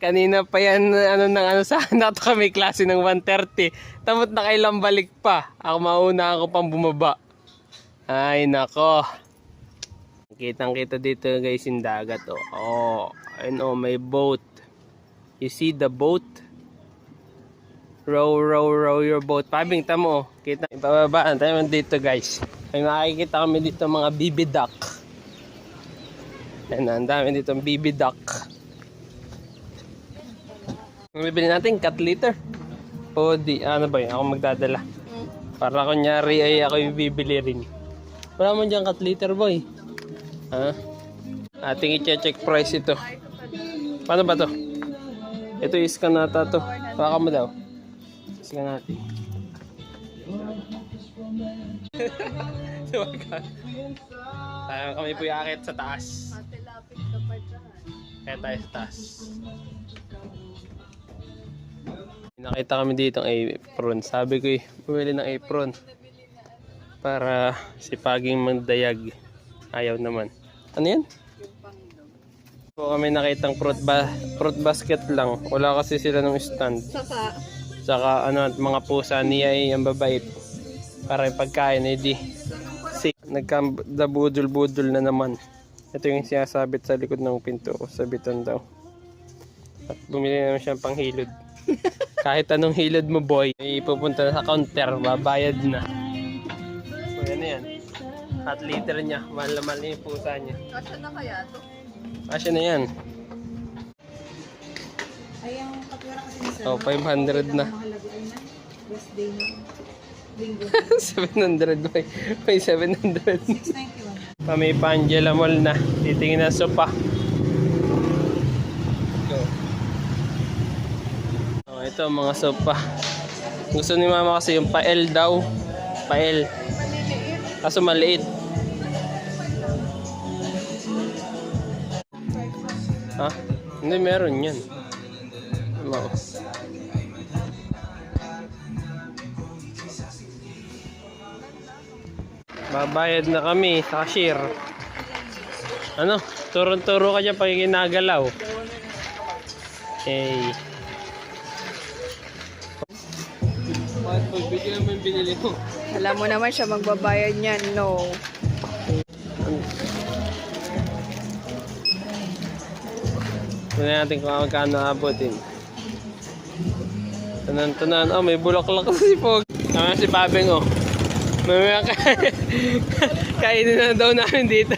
Kanina pa yan, sana to kami klase ng 1:30. Tamot na kailang balik pa. Ako mauna ako pang bumaba. Ay, nako. Kitang-kita dito guys yung dagat. Oh, ayun oh, may boat. You see the boat? Row, row, row your boat. Pabing, tamo. Kita, ibababaan tayo dito guys. May makikita kami dito mga baby duck. Ayan, ang dami dito baby duck. Bibili natin cat litter. O di, ano ba yun? Ako magdadala. Para kunyari ay ako yung bibili rin. Wala mo dyan cat litter boy. Ha? Ating i-check price ito. Paano ba to? Ito i-scan nata to. Baka mo daw. Scan natin. Sayang kami po yakit sa taas. Matilapit ka pa dyan. Kaya tayo sa taas. Nakita kami dito ng apron. Sabi ko bumili ng apron para sipaging magdayag. Ayaw naman. Ano yan? So kami nakitang fruit basket lang. Wala kasi sila ng stand. Saka ano, mga pusa niya ay ang babait. Para yung pagkain ay di sick. Nagkabudol-budol na naman. Ito yung sinasabit sa likod ng pinto. Sabitan daw. At bumili naman siyang panghilod. Kahit anong hilod mo boy, ipupunta na sa counter, babayad na. So yan na yan. At liter niya, mahal na mahal yung pusa niya. Kasya na kaya to? Kasya na yan. Ay, ang katwira kasi ni Sir. Oh, 500 na. Mahalaga ay na. Last day na. Bingo. 700 boy. May 700. 691. Kami pa Angela Mall na. Titingin na sopa. Oh, ito mga sopa. Gusto ni mama kasi yung pael daw. Pael. Kaso maliit. Ha? Hindi, meron yan. Ano? Babayad na kami sa cashier. Ano? Turo-turo ka dyan pag ginagalaw. Okay. Bakit pagbigyan mo yung binili mo? Alam mo naman siya magbabayad niyan, no. Tignan natin kung magkano abutin. Tanan-tanan. Oh, may bulaklak si Pog. Tama si Babeng, oh. Mamaya kainin na daw namin dito.